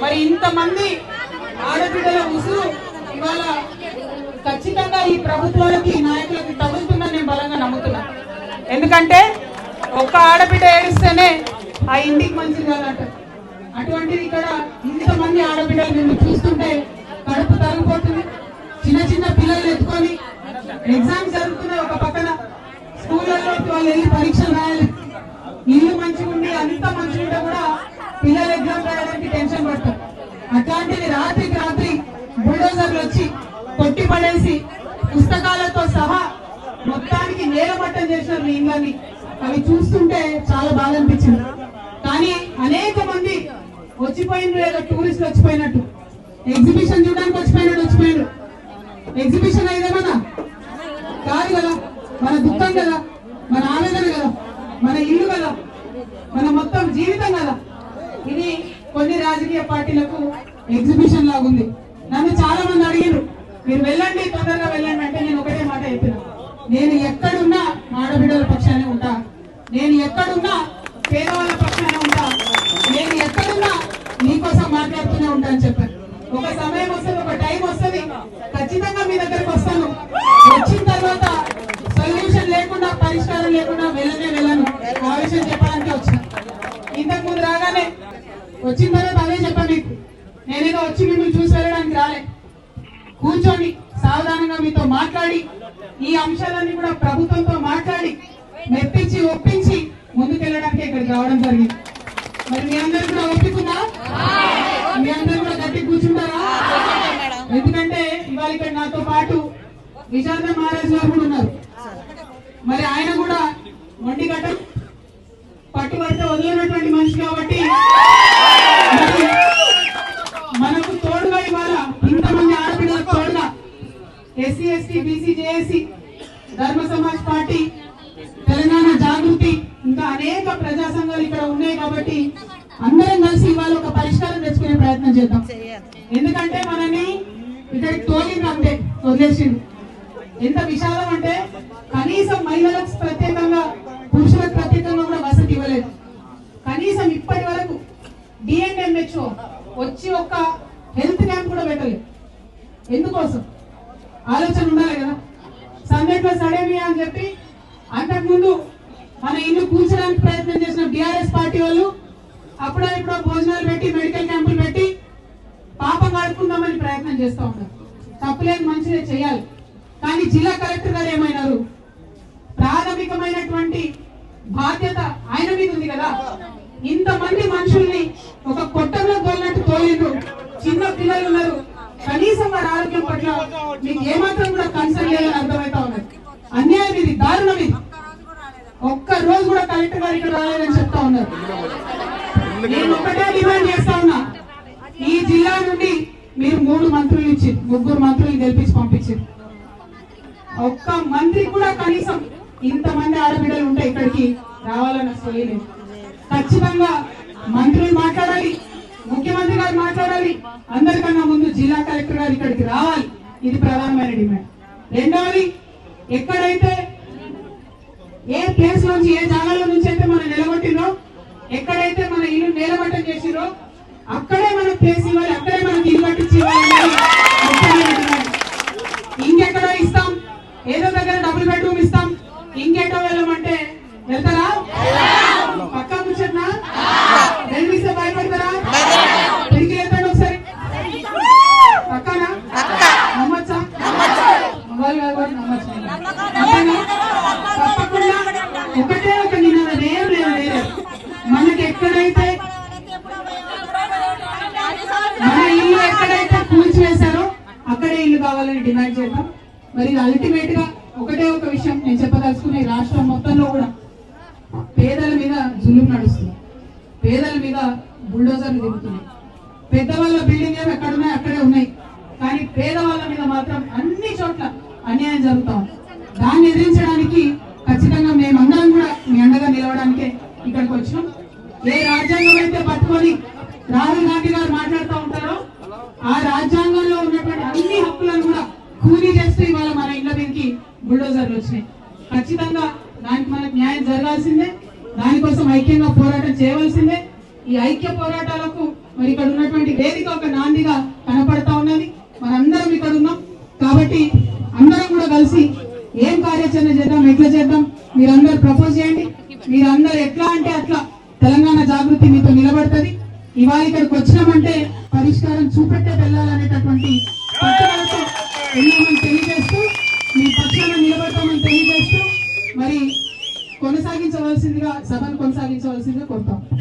మరి ఇంతమంది ఆడబిడ్డల ఉసురు ఇవాళ ఖచ్చితంగా ఈ ప్రభుత్వాలకి నాయకులకి తగులుతుందని నేను బలంగా నమ్ముతున్నా. ఎందుకంటే ఒక్క ఆడబిడ్డ ఏడిస్తేనే ఆ ఇంటికి మంచిది కాదంట. అటువంటిది ఇక్కడ ఇంతమంది ఆడబిడ్డలు నిన్ను చూస్తుంటే కడుపు తరిగిపోతుంది. చిన్న చిన్న పిల్లలు ఎత్తుకొని ఎగ్జామ్స్ జరుగుతున్నాయి, ఒక పక్కన స్కూళ్ళలోకి వాళ్ళు వెళ్ళి పరీక్షలు రాయాలి. ఇల్లు మంచిగా ఉండి అంత మంచిగా ఉంటే కూడా పిల్లలు ఎగ్జామ్ రాయడానికి టెన్షన్ పడతారు. అట్లాంటిది రాత్రికి రాత్రి బుల్డోజర్లు వచ్చి కొట్టి పడేసి పుస్తకాలతో సహా మొత్తానికి నేలమట్టం చేసినారు మీ ఇళ్ళని. అవి చూస్తుంటే చాలా బాధ అనిపించింది. కానీ అనేక మంది వచ్చిపోయిన ఏదో టూరిస్టులు వచ్చిపోయినట్టు, ఎగ్జిబిషన్ చూడడానికి వచ్చిపోయాడు. ఎగ్జిబిషన్ అయ్యేదేమన్నా కాదు కదా, మన దుఃఖం కదా, మన ఆవేదన కదా, మన ఇల్లు కదా, మన మొత్తం జీవితం కదా. ఇది కొన్ని రాజకీయ పార్టీలకు ఎగ్జిబిషన్ లాగుంది. నన్ను చాలా మంది అడిగారు, మీరు వెళ్ళండి, తొందరగా వెళ్ళండి అంటే నేను ఒకటే మాట చెప్పిన, నేను ఎక్కడున్నా ఆడబిడ్డల పక్షానే ఉంటా, నేను ఎక్కడున్నా పేదవాళ్ళ పక్షానే ఉంటా, నేను ఎక్కడున్నా నీకోసం మాట్లాడుతూనే ఉంటా అని చెప్పాను. ఒక సమయం వస్తుంది, ఒక టైం వస్తుంది, ఖచ్చితంగా మీ దగ్గరకు వస్తాను. వచ్చిన తర్వాత సొల్యూషన్ లేకుండా, పరిష్కారం లేకుండా వెళ్ళను. ఆ విషయం చెప్పడానికి వచ్చిన. ఇంతకు ముందు రాగానే వచ్చిన తర్వాత అదే చెప్పాను మీకు, నేనేదో వచ్చి మిమ్మల్ని చూసి వెళ్ళడానికి రాలే. కూర్చొని సావధానంగా మీతో మాట్లాడి ఈ అంశాలన్నీ కూడా ప్రభుత్వంతో మాట్లాడి మెప్పించి ఒప్పించి ముందుకెళ్ళడానికి ఇక్కడికి రావడం జరిగింది. మరి మీ అందరూ కూడా ఒప్పుకున్నా? మీ అందరూ కూడా గట్టి కూర్చుంటారా? ఎందుకంటే ఇవాళ ఇక్కడ నాతో పాటు విశారద మహారాజ్ గారు కూడా ఉన్నారు. మరి ఆయన కూడా మొండి గట్టం పట్టుబడితే వదిలినటువంటి మనిషి కాబట్టి మనకు తోడుగా ఇవాళ ఇంతమంది ఆడపిల్లలకు తోడుగా ఎస్సీ ఎస్టీ బీసీ జేఏసీ ధర్మ సమాజ్ పార్టీ తెలంగాణ జాగృతి ఇంకా అనేక ప్రజా సంఘాలు ఇక్కడ ఉన్నాయి కాబట్టి అందరం కలిసి ఇవాళ ఒక పరిష్కారం తెచ్చుకునే ప్రయత్నం చేద్దాం. ఎందుకంటే మనని ఇక్కడికి తోలింది అంతే, వదిలేసింది. ఎంత విశాలం అంటే కనీసం మహిళలకు ప్రత్యేకంగా పురుషులకు ప్రత్యేకంగా కూడా వసతి ఇవ్వలేదు. కనీసం ఇప్పటి వరకు డిఎన్ఎంహెచ్ఓ వచ్చి ఒక హెల్త్ క్యాంప్ కూడా పెట్టలేదు. ఎందుకోసం ఆలోచన ఉండాలి కదా. సందేట్లో సడేమియా అని చెప్పి అంతకుముందు మన ఇల్లు కూర్చోడానికి ప్రయత్నం చేసిన టిఆర్ఎస్ పార్టీ వాళ్ళు అప్పుడో ఇప్పుడో భోజనాలు పెట్టి మెడికల్ క్యాంపులు పెట్టి పాపం కడుపుకుందామని ప్రయత్నం చేస్తూ ఉన్నారు. తప్పులేదు, మంచిదే, చేయాలి. కానీ జిల్లా కలెక్టర్ గారు ఏమైనారు, ప్రాథమికమైనటువంటి బాధ్యత ఆయన మీద ఉంది కదా. ఇంతమంది మనుషుల్ని ఒక కొట్టంలో తోలినట్టు తోలిండ్రు. చిన్న పిల్లలు ఉన్నారు, కనీసం వారి ఆరోగ్యం పట్ల మీకు ఏమాత్రం కూడా కన్సర్న్ లేదని అర్థమవుతా ఉన్నది. అన్యాయం ఇది, దారుణం ఇది. ఒక్క రోజు కూడా కలెక్టర్ గారు ఇక్కడ రాలేదని చెప్తా ఉన్నారు. నేను ఒకటే డిమాండ్ చేస్తా ఉన్నా, ఈ జిల్లా నుండి మీరు 3 మంత్రులు ఇచ్చి 3 మంత్రులు గెలిపించి పంపించారు. ఒక్క మంత్రి కూడా కనీసం ఇంతమంది ఆడబిడ్డలు ఉంటే ఇక్కడికి రావాలని అసలు లేదు. ఖచ్చితంగా మంత్రులు మాట్లాడాలి, ముఖ్యమంత్రి గారు మాట్లాడాలి, అందరికన్నా ముందు జిల్లా కలెక్టర్ గారు ఇక్కడికి రావాలి. ఇది ప్రధానమైన డిమాండ్. రెండవది, ఎక్కడైతే ఏ ప్లేస్ నుంచి ఏ జాగాలో నుంచి అయితే మనం నిలబట్టినో, ఎక్కడైతే మన ఇల్లు నేలమట్టం చేసిరో అక్కడే మనకు ప్లేస్ ఇవ్వాలి, అక్కడే మనకి ఇల్లు కట్టించి ఇవ్వాలి. ఇంకెక్కడో ఇస్తాం, ఏదో దగ్గర డబుల్ బెడ్రూమ్ ఇస్తాం, ఇంకెటో వెళ్ళమంటే వెళ్తారా? పక్కా కూర్చున్నా? వెళ్ళిస్తే భయపడతారా? తిరిగి వెళ్తాడు ఒకసారి. పక్కానా? నమ్మచ్చా? మొబైల్ నమ్మచ్చు. తప్పకుండా ఒకటే ఒక నినాదం, ఏం లేదు. మనకి ఎక్కడైతే మన ఇల్లు ఎక్కడైతే కూల్చివేశారో అక్కడే ఇల్లు కావాలని డిమాండ్ చేద్దాం. మరి అల్టిమేట్ గా ఒకటే ఒక విషయం నేను చెప్పదలుచుకునే, రాష్ట్రం మొత్తంలో కూడా పేదల మీద జులుం నడుస్తుంది, పేదల మీద బుల్డోజర్లు దిగుతున్నాయి. పెద్దవాళ్ళ బిల్డింగ్ ఏమి ఎక్కడున్నాయి అక్కడే ఉన్నాయి, కానీ పేదవాళ్ళ మీద మాత్రం అన్ని చోట్ల అన్యాయం జరుగుతాం. దాన్ని ఎదిరించడానికి ఖచ్చితంగా మేమందరం కూడా మీ అండగా నిలవడానికే ఇక్కడికి వచ్చినాం. ఏ రాజ్యాంగం అయితే పట్టుకొని రాహుల్ గాంధీ గారు మాట్లాడుతూ ఉంటారో ఆ రాజ్యాంగంలో ఉన్నటువంటి అన్ని హక్కులను కూడా కూలీ చేస్తూ ఇవాళ మన ఇళ్ళ దీనికి బుల్డోజర్లు వచ్చినాయి. ఖచ్చితంగా దానికి మనకు న్యాయం జరగాల్సిందే, దానికోసం ఐక్యంగా పోరాటం చేయవలసిందే. ఈ ఐక్య పోరాటాలకు మరి మరి ఇక్కడ ఉన్నటువంటి వేదిక ఒక నాందిగా కనపడతా ఉన్నది. మనందరం ఇక్కడ ఉన్నాం కాబట్టి అందరం కూడా కలిసి ఏం కార్యాచరణ చేద్దాం, ఎట్లా చేద్దాం, మీరందరూ ప్రపోజ్ చేయండి. మీరందరూ ఎట్లా అంటే అట్లా తెలంగాణ జాగృతి మీతో నిలబడుతుంది. ఇవాళ ఇక్కడికి వచ్చినామంటే పరిష్కారం చూపెట్టే వెళ్ళాలనేటటువంటి పట్టుదలతో ఉన్నామని తెలియజేస్తూ, మీ పక్షాన నిలబడతామని తెలియజేస్తూ మరి సభను కొనసాగించవలసిందిగా కోరుతాం.